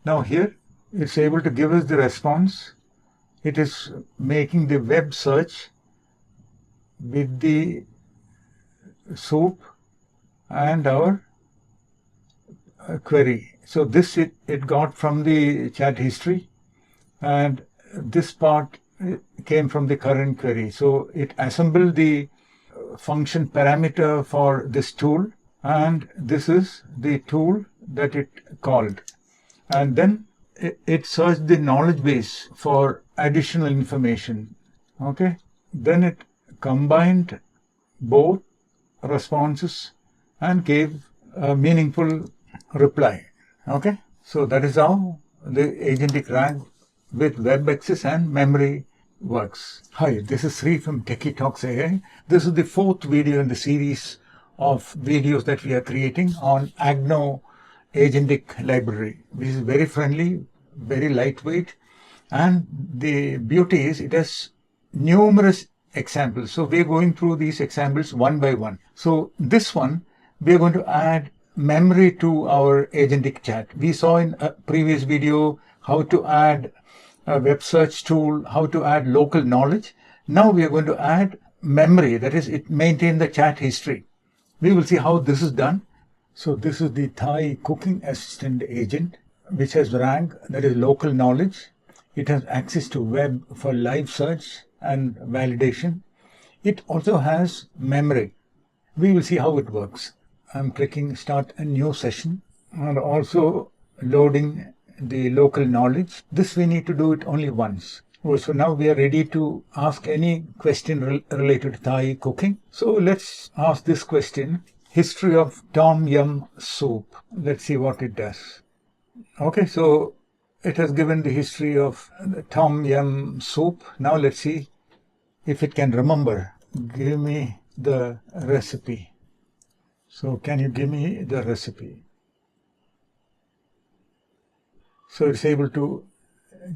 Now here it's able to give us the response. It is making the web search with the soup and our query. So this it got from the chat history, and this part came from the current query. So it assembled the function parameter for this tool, and this is the tool that it called. And then it searched the knowledge base for additional information. Okay, then it combined both responses and gave a meaningful reply. Okay, so that is how the agentic RAG with web access and memory works. Hi, this is Sri from Techie Talks AI. This is the fourth video in the series of videos that we are creating on Agno agentic library, which is very friendly, very lightweight, and the beauty is it has numerous examples. So we are going through these examples one by one. So this one, we are going to add memory to our agentic chat. We saw in a previous video how to add a web search tool, how to add local knowledge. Now we are going to add memory, that is, it maintains the chat history. We will see how this is done. So this is the Thai cooking assistant agent, which has RAG, that is local knowledge. It has access to web for live search and validation. It also has memory. We will see how it works. I'm clicking start a new session and also loading the local knowledge. This we need to do it only once. So now we are ready to ask any question related to Thai cooking. So let's ask this question. History of Tom Yum soup. Let's see what it does. Okay, so it has given the history of Tom Yum soup. Now let's see if it can remember. Give me the recipe. So can you give me the recipe? So it's able to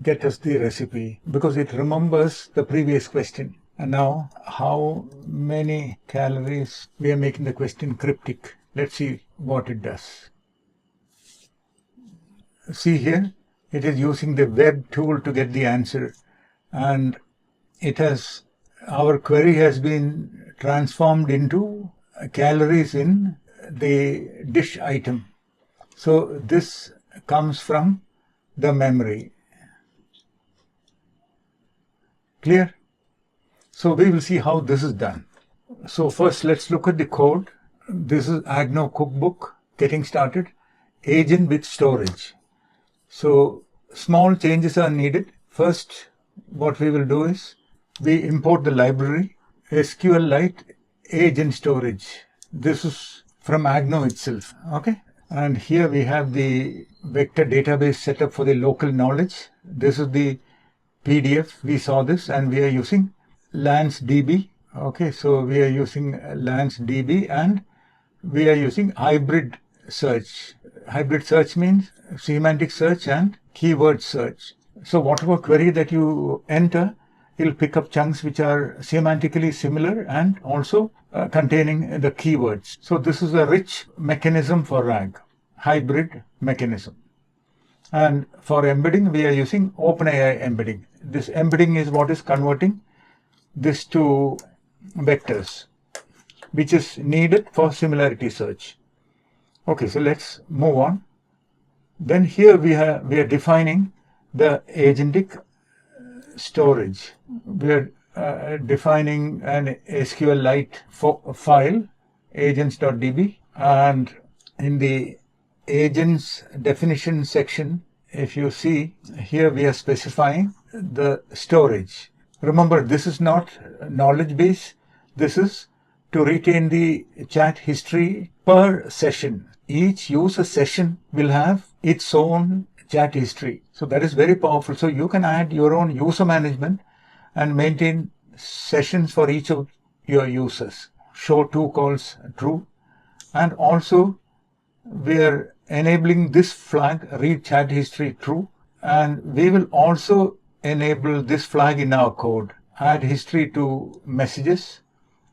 get us the recipe because it remembers the previous question. And now how many calories? We are making the question cryptic. Let's see what it does. See here, it is using the web tool to get the answer, and it has, our query has been transformed into calories in the dish item. So this comes from the memory. Clear? So we will see how this is done. So first let's look at the code. This is Agno cookbook, getting started, agent with storage. So small changes are needed. First, what we will do is we import the library SQLite agent storage. This is from Agno itself. Okay, and here we have the vector database set up for the local knowledge. This is the PDF. We saw this, and we are using LanceDB. Okay, so we are using LanceDB, and we are using hybrid search. Hybrid search means semantic search and keyword search. So whatever query that you enter, it'll pick up chunks which are semantically similar and also containing the keywords. So this is a rich mechanism for RAG, hybrid mechanism. And for embedding, we are using OpenAI embedding. This embedding is what is converting this to vectors, which is needed for similarity search. Okay, so let's move on. Then here we are defining the agentic storage. We are defining an SQLite file, agents.db, and in the agents definition section, if you see here, we are specifying the storage. Remember, this is not knowledge base. This is to retain the chat history per session. Each user session will have its own chat history. So that is very powerful. So you can add your own user management and maintain sessions for each of your users. Show to calls true. And also we are enabling this flag, read chat history true. And we will also enable this flag in our code, add history to messages,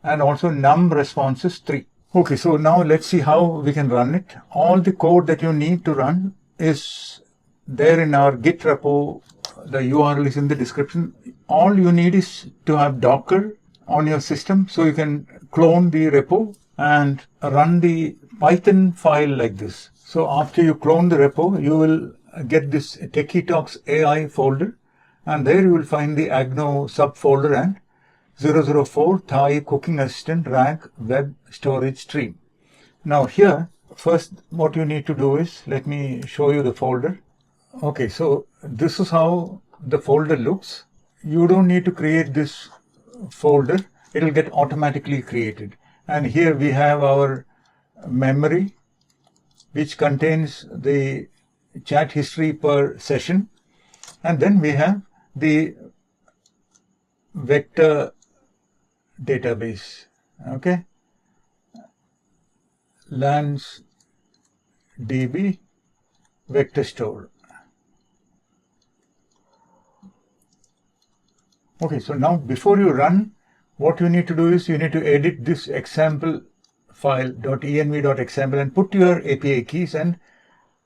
and also num responses 3. Okay, so now let's see how we can run it. All the code that you need to run is there in our Git repo. The URL is in the description. All you need is to have Docker on your system, so you can clone the repo and run the Python file like this. So after you clone the repo, you will get this Techie Talks AI folder, and there you will find the Agno subfolder and 004 Thai Cooking Assistant RAG Web Storage Stream. Now here, first what you need to do is, let me show you the folder. Okay, so this is how the folder looks. You don't need to create this folder. It will get automatically created. And here we have our memory, which contains the chat history per session. And then we have the vector database. Okay. LanceDB vector store. Okay, so now before you run, what you need to do is you need to edit this example file .env.example and put your API keys and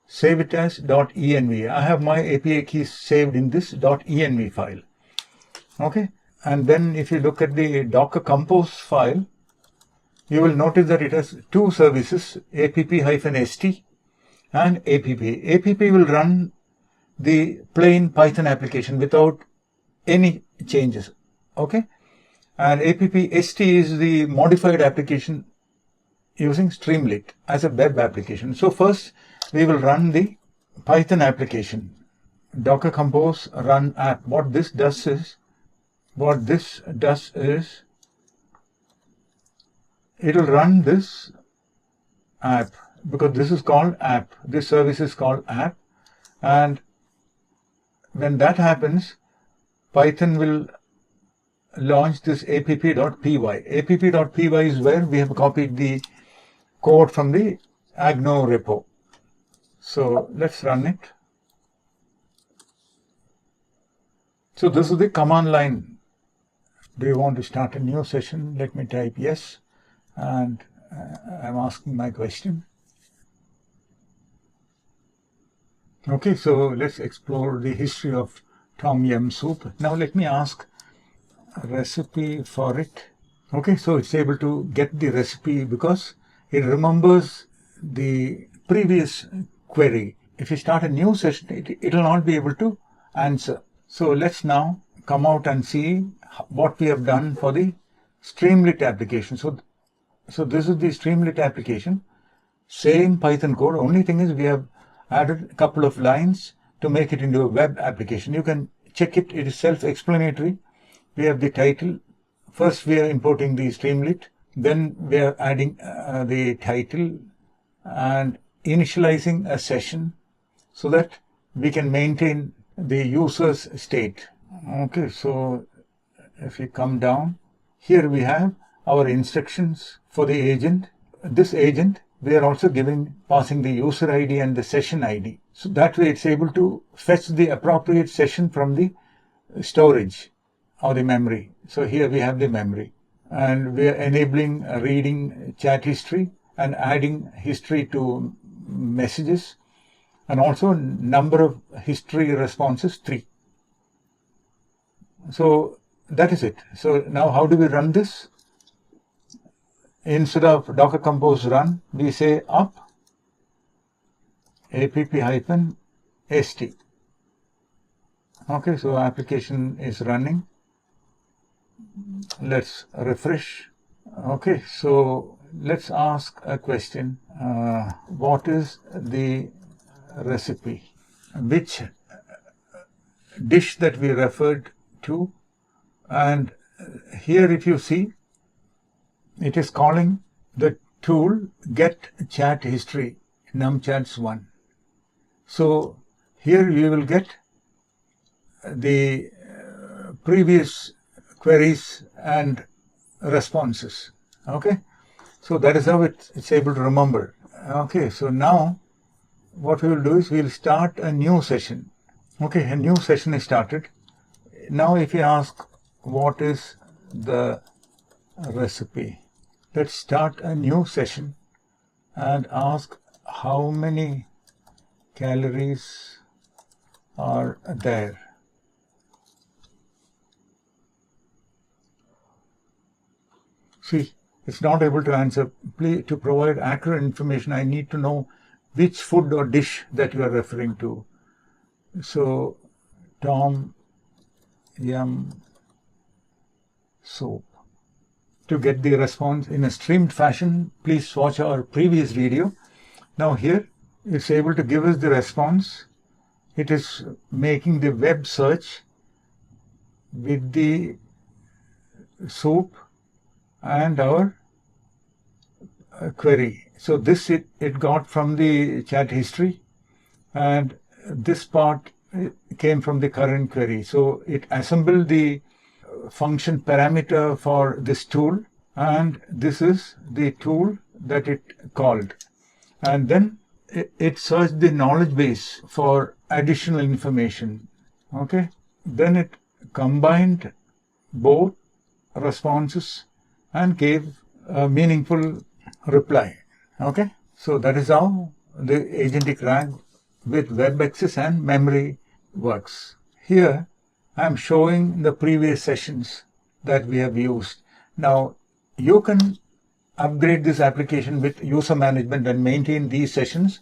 save it as .env. I have my API keys saved in this .env file. Okay, and then if you look at the Docker Compose file, you will notice that it has two services, app-st and app. App will run the plain Python application without any changes. Okay, and app-st is the modified application using Streamlit as a web application. So first we will run the Python application, Docker Compose run app. What this does is it will run this app, because this is called app. This service is called app, and when that happens, Python will launch this app.py. App.py is where we have copied the code from the Agno repo. So let's run it. So this is the command line. Do you want to start a new session? Let me type yes, and I'm asking my question. Okay, so let's explore the history of Tom Yum soup. Now let me ask a recipe for it. Okay, so it's able to get the recipe because it remembers the previous query. If you start a new session, it will not be able to answer. So let's now come out and see what we have done for the Streamlit application. So this is the Streamlit application. Same Python code. Only thing is we have added a couple of lines to make it into a web application. You can check it. It is self-explanatory. We have the title. First we are importing the Streamlit. Then we are adding the title and initializing a session so that we can maintain the user's state. Okay, so if we come down, here we have our instructions for the agent. This agent, we are also passing the user ID and the session ID. So that way it's able to fetch the appropriate session from the storage or the memory. So here we have the memory, and we are enabling reading chat history and adding history to messages, and also number of history responses 3. So that is it. So now how do we run this? Instead of Docker Compose run, we say up app-st. Okay, so application is running. Let's refresh. Okay, so let's ask a question. What is the recipe? Which dish that we referred to? And here if you see, it is calling the tool get chat history numchats1. So here you will get the previous queries and responses. Okay, so that is how it's able to remember. Okay, so now what we will do is we will start a new session. Okay, a new session is started. Now if you ask what is the recipe, let's start a new session and ask how many calories are there. See, it's not able to answer. To provide accurate information, I need to know which food or dish that you are referring to. So, Tom Yum soup. To get the response in a streamed fashion, please watch our previous video. Now here, it's able to give us the response. It is making the web search with the soup and our query. So this it got from the chat history, and this part came from the current query. So it assembled the function parameter for this tool, and this is the tool that it called. And then it searched the knowledge base for additional information. Okay. Then it combined both responses and gave a meaningful reply. Okay. So that is how the agentic RAG with web access and memory works. Here I am showing the previous sessions that we have used. Now you can upgrade this application with user management and maintain these sessions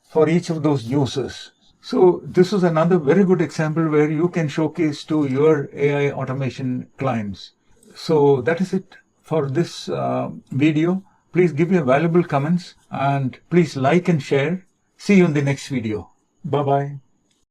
for each of those users. So this is another very good example where you can showcase to your AI automation clients. So that is it for this video. Please give your valuable comments and please like and share. See you in the next video. Bye-bye.